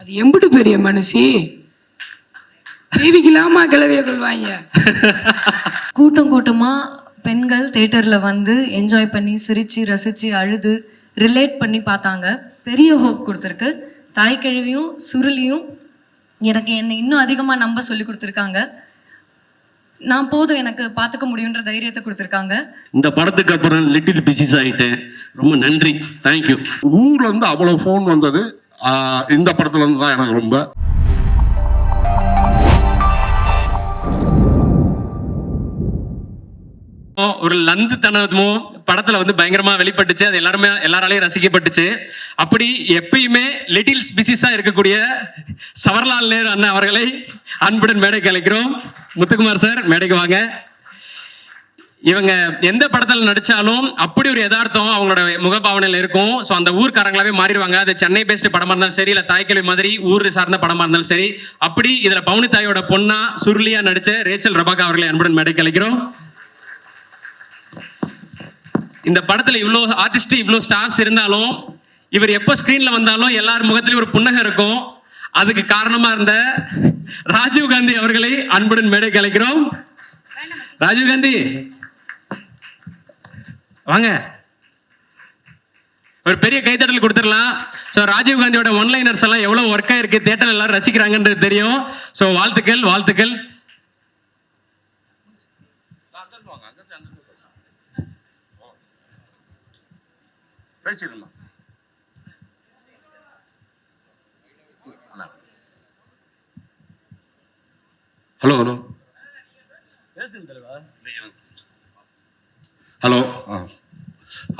அது எம்பிட்டு பெரிய மனுஷி டிவிக்கலாமா கிளவிய கொள்வாங்க. கூட்டம் கூட்டமாக பெண்கள் தேட்டரில் வந்து என்ஜாய் பண்ணி சிரித்து ரசித்து அழுது ரிலேட் பண்ணி பார்த்தாங்க. பெரிய ஹோப் கொடுத்துருக்கு. தாய்க்கிழவியும் சுருளியும் எனக்கு என்னை இன்னும் அதிகமாக நம்ப சொல்லி கொடுத்துருக்காங்க. நான் போதும் எனக்கு பார்த்துக்க முடியுன்ற தைரியத்தை கொடுத்துருக்காங்க. இந்த படத்துக்கு அப்புறம் லிட்டில் பிசிஸ் ஆகிட்டேன். ரொம்ப நன்றி, தேங்க்யூ. ஊர்லேருந்து அவ்வளோ ஃபோன் வந்தது இந்த படத்துலேருந்து தான் எனக்கு ரொம்ப. ஒரு லந்து தனமும் படத்துல வந்து பயங்கரமா வெளிப்பட்டுச்சு. அது எல்லாராலையும் ரசிக்கப்பட்டுச்சு. அப்படி எப்பயுமே லிட்டில்ஸ் பிசிஸா இருக்கக்கூடிய சவர்லால் நேரு அண்ணா அவர்களை அன்புடன் மேடைக்கு அழைக்கிறோம். முத்துக்குமார் சார் மேடைக்கு வாங்க. இவங்க எந்த படத்துல நடிச்சாலும் அப்படி ஒரு யதார்த்தம் அவங்களோட முகபாவனையில இருக்கும். ஸோ அந்த ஊர்க்காரங்களாவே மாறிடுவாங்க. அது சென்னை பேஸ்ட் படமா இருந்தாலும் சரி, இல்ல தாய்க்கிழவி மாதிரி ஊர் சார்ந்த படமா இருந்தாலும் சரி. அப்படி இதுல பவுனி தாயோட பொண்ணா சுருளியா நடிச்ச ரேச்சல் ரபாகா அவர்களை அன்புடன் மேடைக்கு அழைக்கிறோம். இந்த படத்துல இவ்வளோ ஆர்டிஸ்ட் இவ்வளோ ஸ்டார்ஸ் இருந்தாலும் இவர் எப்போ ஸ்கிரீன்ல வந்தாலும் எல்லார் முகத்திலும் ஒரு புன்னகை இருக்கும். அதுக்கு காரணமா இருந்த ராஜீவ் காந்தி அவர்களை அன்புடன் மேடைக்கு அழைக்கிறோம். ராஜீவ் காந்தி வாங்க, ஒரு பெரிய கைத்தட்டல் கொடுத்துடலாம். ஸோ ராஜீவ் காந்தியோட ஒன்லைனர்ஸ் எல்லாம் எவ்வளவு ஒர்க் ஆயிருக்கு, தியேட்டர் எல்லாரும் ரசிக்கிறாங்கன்றது தெரியும். ஸோ வாழ்த்துக்கள் வாழ்த்துக்கள். ஹலோ ஹலோ ஹலோ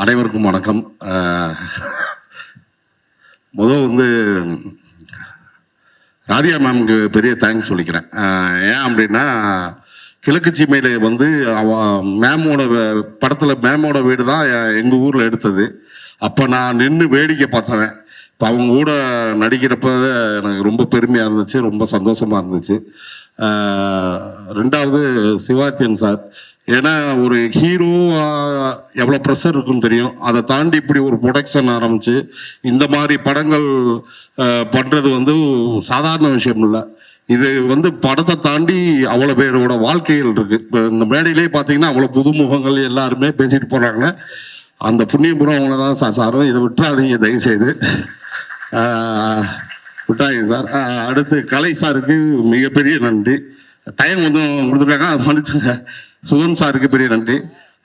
அனைவருக்கும் வணக்கம். முதல் வந்து ராதியா மேம்க்கு பெரிய தேங்க்ஸ் சொல்லிக்கிறேன். ஏன் அப்படின்னா கிழக்கு சீமையில் வந்து மேமோட படத்தில் மேமோட வீடு தான் எங்கள் ஊரில் எடுத்தது. அப்போ நான் நின்று வேடிக்கை பார்த்தேன். இப்போ அவங்க கூட நடிக்கிறப்ப எனக்கு ரொம்ப பெருமையாக இருந்துச்சு, ரொம்ப சந்தோஷமாக இருந்துச்சு. ரெண்டாவது சிவாத்தியன் சார், ஏன்னா ஒரு ஹீரோ எவ்வளோ ப்ரெஷர் இருக்குன்னு தெரியும். அதை தாண்டி இப்படி ஒரு ப்ரொடக்ஷன் ஆரம்பித்து இந்த மாதிரி படங்கள் பண்ணுறது வந்து சாதாரண விஷயம் இல்லை. இது வந்து படத்தை தாண்டி அவ்வளோ பேரோட வாழ்க்கைகள் இருக்குது. இப்போ இந்த மேடையிலே பார்த்தீங்கன்னா அவ்வளோ புதுமுகங்கள் எல்லாருமே பேசிட்டு போகிறாங்க. அந்த புண்ணியபுரம் அவங்கள தான் சாரும். இதை விட்டுறாதீங்க தயவுசெய்து, விட்டாங்க சார். அடுத்து கலை சாருக்கு மிகப்பெரிய நன்றி. டைம் கொஞ்சம் கொடுத்துருக்காங்க, அது மன்னிச்சுங்க. சுதன் சாருக்கு பெரிய நன்றி.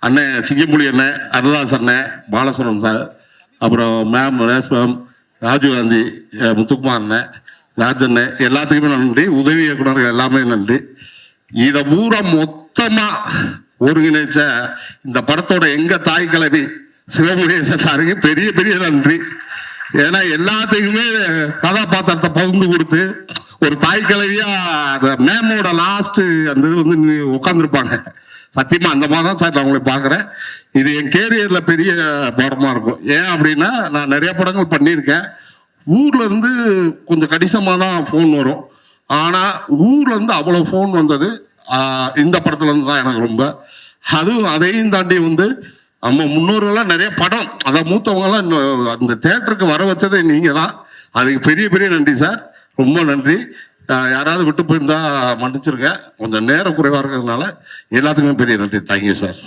அண்ணன் சிங்கம்புலி அண்ணன், அருள்தாஸ் அண்ணன், பாலசுரன் சார், அப்புறம் ma'am race ma'am, Rajiv Gandhi, Muthukumar அண்ணன், ஜார்ஜ் அண்ணன், எல்லாத்துக்குமே நன்றி. உதவி இயக்குனர்கள் எல்லாமே நன்றி. இதை பூரா மொத்தமாக ஒருங்கிணைச்ச இந்த படத்தோட எங்கள் தாய் கிழவி சிவமுருகேசன் சாருக்கு பெரிய பெரிய நன்றி. ஏன்னா எல்லாத்துக்குமே கதாபாத்திரத்தை பகிர்ந்து கொடுத்து ஒரு தாய் கிழவியா மேமோட லாஸ்ட் அந்த இது வந்து உட்காந்துருப்பாங்க. சத்தியமா அந்த மாதிரி தான் சார் நான் உங்களை பார்க்குறேன். இது என் கேரியர்ல பெரிய படமா இருக்கும். ஏன் அப்படின்னா நான் நிறைய படங்கள் பண்ணியிருக்கேன். ஊர்ல இருந்து கொஞ்சம் கணிசமாக தான் ஃபோன் வரும். ஆனால் ஊர்ல இருந்து அவ்வளோ ஃபோன் வந்தது இந்த படத்துல இருந்து தான் எனக்கு ரொம்ப. அதுவும் அதையும் தாண்டி வந்து நம்ம முன்னோர்கள்லாம் நிறைய படம், அதான் மூத்தவங்கலாம் அந்த தேட்டருக்கு வர வச்சதே நீங்கள் தான். அதுக்கு பெரிய பெரிய நன்றி சார், ரொம்ப நன்றி. யாராவது விட்டு போயிருந்தா மன்னிச்சிருங்க, கொஞ்சம் நேரம் குறைவாக இருக்கிறதுனால. எல்லாத்துக்குமே பெரிய நன்றி. Thank you sir.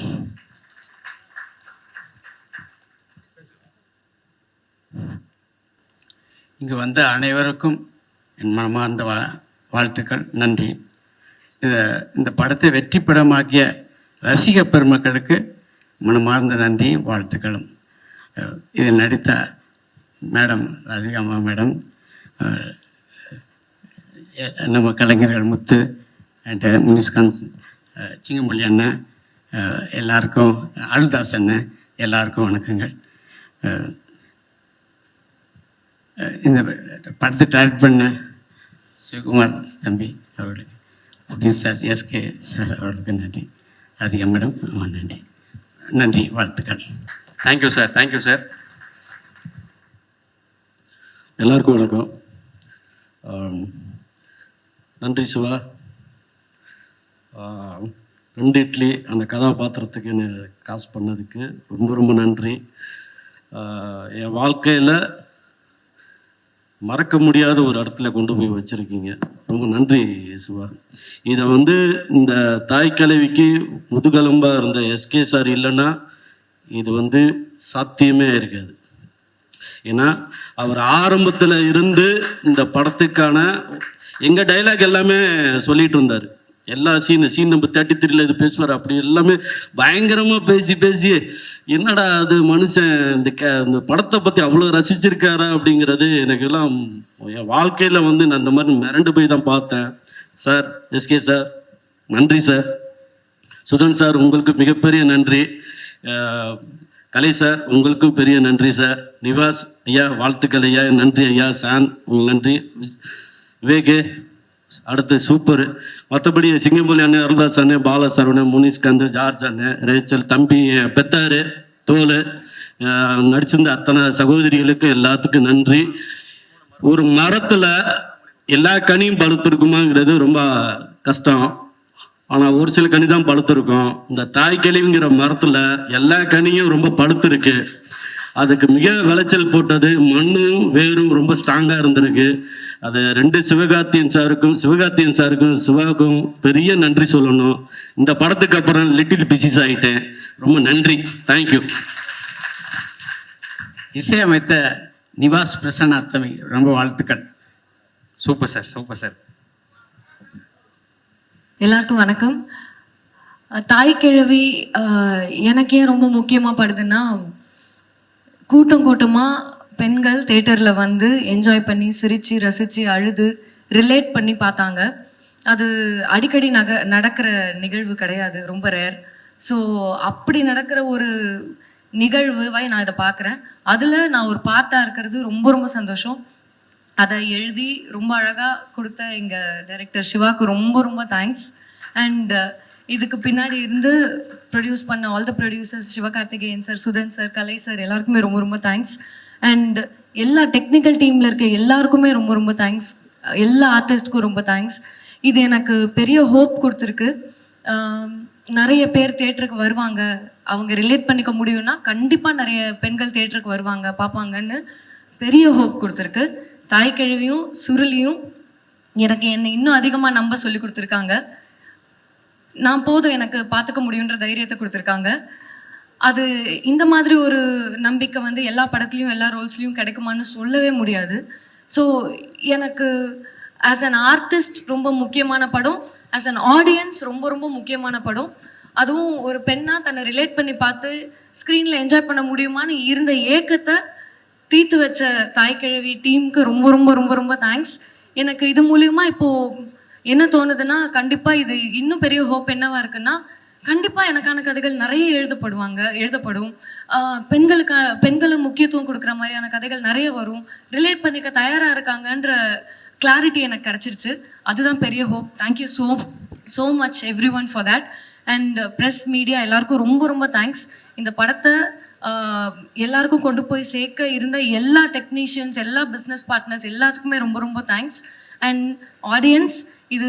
இங்கு வந்த அனைவருக்கும் என் மனமார்ந்த வாழ்த்துக்கள், நன்றி. இந்த படத்தை வெற்றி படமாக்கிய ரசிக பெருமக்களுக்கு மனமார்ந்த நன்றியும் வாழ்த்துக்களும். இதில் நடித்த மேடம் ராதிகாமா மேடம், நம்ம கலைஞர்கள் முத்து அண்ட் முனிஸ்காந்த், சிங்கம்பள்ளி அண்ணன், எல்லாருக்கும், அருள்தாஸ் அண்ணன், எல்லாருக்கும் வணக்கங்கள். இந்த படத்தை டைரக்ட் பண்ண சிவகுமார் தம்பி அவர்களுக்கு, ப்ரொடியூசர் எஸ்கே சார் அவர்களுக்கு நன்றி. ராதிகா மேடம் நன்றி. நன்றி, வாழ்த்துக்கள். Thank you sir, thank you sir. எல்லாருக்கும் வணக்கம். நன்றி சிவா. 2 இட்லி அந்த கதாபாத்திரத்துக்கு என்ன காசு பண்ணதுக்கு ரொம்ப ரொம்ப நன்றி. என் வாழ்க்கையில் மறக்க முடியாத ஒரு இடத்துல கொண்டு போய் வச்சுருக்கீங்க. ரொம்ப நன்றி சிவா. இதை வந்து இந்த தாய் கலவிக்கு முதுகெலும்பாக இருந்த எஸ்கே சார் இல்லைன்னா இது வந்து சாத்தியமே இருக்காது. ஏன்னா அவர் ஆரம்பத்தில் இருந்து இந்த படத்துக்கான எங்கள் டைலாக் எல்லாமே சொல்லிட்டு இருந்தார். எல்லா சீன் நம்பர் 33 இது பேசுவார். அப்படி எல்லாமே பயங்கரமாக பேசி என்னடா அது மனுஷன் இந்த படத்தை பற்றி அவ்வளோ ரசிச்சிருக்காரா அப்படிங்கிறது எனக்கெல்லாம் என் வாழ்க்கையில் வந்து நான் இந்த மாதிரி மிரண்டு போய் தான் பார்த்தேன். சார், எஸ்கே சார் நன்றி சார். சுதன் சார் உங்களுக்கு மிகப்பெரிய நன்றி. கலை சார் உங்களுக்கும் பெரிய நன்றி சார். நிவாஸ் ஐயா வாழ்த்துக்கள் ஐயா. நன்றி ஐயா. சான் உங்களுக்கு நன்றி. விவேகே அடுத்து சூப்பர். மற்றபடி சிங்கம்புலி அண்ணன், அருள்தாஸ் அண்ணன், பாலா சரவணன், முனிஸ்கந்து, ஜார்ஜ் அண்ணன், ரேச்சல் தம்பி, பெத்தாரு, தோல் நடிச்சிருந்த அத்தனை சகோதரிகளுக்கும் எல்லாத்துக்கும் நன்றி. ஒரு மரத்தில் எல்லா கனியும் பழுத்திருக்குமாங்கிறது ரொம்ப கஷ்டம். ஆனால் ஒரு சில கனி தான் பழுத்திருக்கும். இந்த தாய் கிழவிங்கிற மரத்தில் எல்லா கனியும் ரொம்ப பழுத்திருக்கு. அதுக்கு மிக விளைச்சல் போட்டது மண்ணும் வேரும் ரொம்ப ஸ்ட்ராங்காக இருந்திருக்கு. அது 2 சிவகார்த்தியன் சாருக்கும் சிவாவுக்கும் பெரிய நன்றி சொல்லணும். இந்த படத்துக்கு அப்புறம் லிட்டில் பிசிஸ் ஆகிட்டேன். ரொம்ப நன்றி. தேங்க்யூ. இசையமைத்த நிவாஸ் பிரசன்னாத்தமி ரொம்ப வாழ்த்துக்கள். Super sir, super sir. எல்லாருக்கும் வணக்கம். தாய் கிழவி எனக்கு ஏன் ரொம்ப முக்கியமாக படுதுன்னா, கூட்டமாக பெண்கள் தேட்டரில் வந்து என்ஜாய் பண்ணி சிரித்து ரசித்து அழுது ரிலேட் பண்ணி பார்த்தாங்க. அது அடிக்கடி நடக்கிற நிகழ்வு கிடையாது, ரொம்ப ரேர். ஸோ அப்படி நடக்கிற ஒரு நிகழ்வாய் நான் இதை பார்க்குறேன். அதில் நான் ஒரு பார்ட்டாக இருக்கிறது ரொம்ப ரொம்ப சந்தோஷம். அதை எழுதி ரொம்ப அழகாக கொடுத்த எங்கள் டைரக்டர் சிவாவுக்கு ரொம்ப ரொம்ப தேங்க்ஸ். அண்ட் இதுக்கு பின்னாடி இருந்து ப்ரொடியூஸ் பண்ண all the producers, Sivakarthikeyan sir, Sudhan sir, Kalai sir எல்லாருக்குமே ரொம்ப ரொம்ப தேங்க்ஸ். அண்ட் எல்லா டெக்னிக்கல் டீமில் இருக்க எல்லாருக்குமே ரொம்ப ரொம்ப தேங்க்ஸ். எல்லா ஆர்டிஸ்ட்க்கும் ரொம்ப தேங்க்ஸ். இது எனக்கு பெரிய ஹோப் கொடுத்துருக்கு. நிறைய பேர் தேட்டருக்கு வருவாங்க, அவங்க ரிலேட் பண்ணிக்க முடியும்னா கண்டிப்பாக நிறைய பெண்கள் தேட்டருக்கு வருவாங்க, பார்ப்பாங்கன்னு பெரிய ஹோப் கொடுத்துருக்கு. தாய்க்கிழவியும் சுருளியும் எனக்கு என்னை இன்னும் அதிகமாக நம்ப சொல்லி கொடுத்துருக்காங்க. நான் போதும் எனக்கு பார்த்துக்க முடியுன்ற தைரியத்தை கொடுத்துருக்காங்க. அது இந்த மாதிரி ஒரு நம்பிக்கை வந்து எல்லா படத்துலையும் எல்லா ரோல்ஸ்லையும் கிடைக்குமான்னு சொல்லவே முடியாது. ஸோ எனக்கு ஆஸ் அன் ஆர்டிஸ்ட் ரொம்ப முக்கியமான படம், ஆஸ் அன் ஆடியன்ஸ் ரொம்ப ரொம்ப முக்கியமான படம். அதுவும் ஒரு பெண்ணாக தன்னை ரிலேட் பண்ணி பார்த்து ஸ்க்ரீனில் என்ஜாய் பண்ண முடியுமான்னு இருந்த ஏக்கத்தை தீர்த்து வச்ச தாய்க்கிழவி டீமுக்கு ரொம்ப ரொம்ப ரொம்ப ரொம்ப தேங்க்ஸ். எனக்கு இது மூலியமா இப்போது என்ன தோணுதுன்னா, கண்டிப்பாக இது இன்னும் பெரிய ஹோப் என்னவா இருக்குன்னா, கண்டிப்பாக எனக்கான கதைகள் நிறைய எழுதப்படும். பெண்களை முக்கியத்துவம் கொடுக்குற மாதிரியான கதைகள் நிறைய வரும். ரிலேட் பண்ணிக்க தயாராக இருக்காங்கன்ற கிளாரிட்டி எனக்கு கிடச்சிருச்சு. அதுதான் பெரிய hope. Thank you so much every one for that. And press media எல்லாருக்கும் ரொம்ப ரொம்ப தேங்க்ஸ். இந்த படத்தை எல்லாருக்கும் கொண்டு போய் சேர்க்க இருந்த எல்லா டெக்னீஷியன்ஸ், எல்லா பிஸ்னஸ் பார்ட்னர்ஸ் எல்லாத்துக்குமே ரொம்ப ரொம்ப தேங்க்ஸ். அண்ட் ஆடியன்ஸ் இது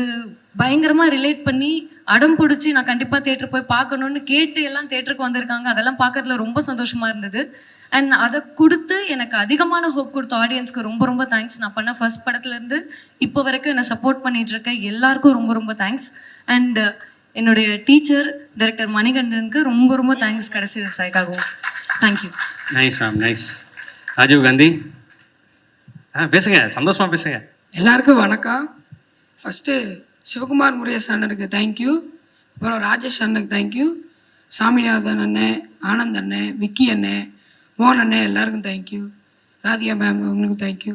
பயங்கரமாக ரிலேட் பண்ணி அடம் பிடிச்சி நான் கண்டிப்பாக தேட்டர் போய் பார்க்கணுன்னு கேட்டு எல்லாம் தேட்டருக்கு வந்திருக்காங்க. அதெல்லாம் பார்க்கறதுல ரொம்ப சந்தோஷமாக இருந்தது. அண்ட் அதை கொடுத்து எனக்கு அதிகமான ஹோப் கொடுத்த ஆடியன்ஸ்க்கு ரொம்ப ரொம்ப தேங்க்ஸ். நான் பண்ண ஃபர்ஸ்ட் படத்துலேருந்து இப்போ வரைக்கும் என்னை சப்போர்ட் பண்ணிட்டு இருக்க எல்லாருக்கும் ரொம்ப ரொம்ப தேங்க்ஸ். அண்ட் என்னுடைய டீச்சர் டைரக்டர் மணிகண்டனுக்கு ரொம்ப ரொம்ப தேங்க்ஸ் கடைசி விவசாயிக்காகவும். Thank you. Nice ma'am, nice. Rajiv Gandhi பேசுங்க, சந்தோஷமாக பேசுங்க. எல்லாருக்கும் வணக்கம். ஃபஸ்ட்டு சிவகுமார் முருகேஷ் அண்ணனுக்கு தேங்க்யூ, அப்புறம் ராஜேஷ் அண்ணனுக்கு தேங்க்யூ, சாமிநாதன் அண்ணன், ஆனந்த் அண்ணன், விக்கி அண்ணன், மோகன் அண்ணன் எல்லாருக்கும் தேங்க்யூ, ராதிகா மேம் அவங்களுக்கும் தேங்க்யூ,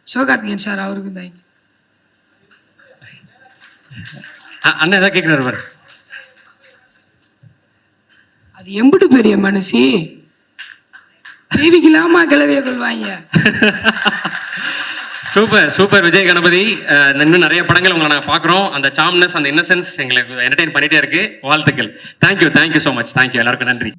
சிவகார்த்திகேயன் சார் அவருக்கும் தேங்க்யூ. அண்ணன் எதாவது கேட்குறாரு பாரு. அது எம்பிட்டு பெரிய மனுஷி, தேவிக்கலாமா கிளவிய கொள்வாங்க. Super super Vijay Ganapathi. இன்னும் நிறைய படங்கள் உங்களை நாங்கள் பார்க்குறோம். அந்த சாம்னஸ், அந்த இன்னசென்ஸ் எங்களுக்கு என்டர்டெயின் பண்ணிகிட்டே இருக்கு. வாழ்த்துக்கள். Thank you so much. தேங்க்யூ. எல்லாருக்கும் நன்றி.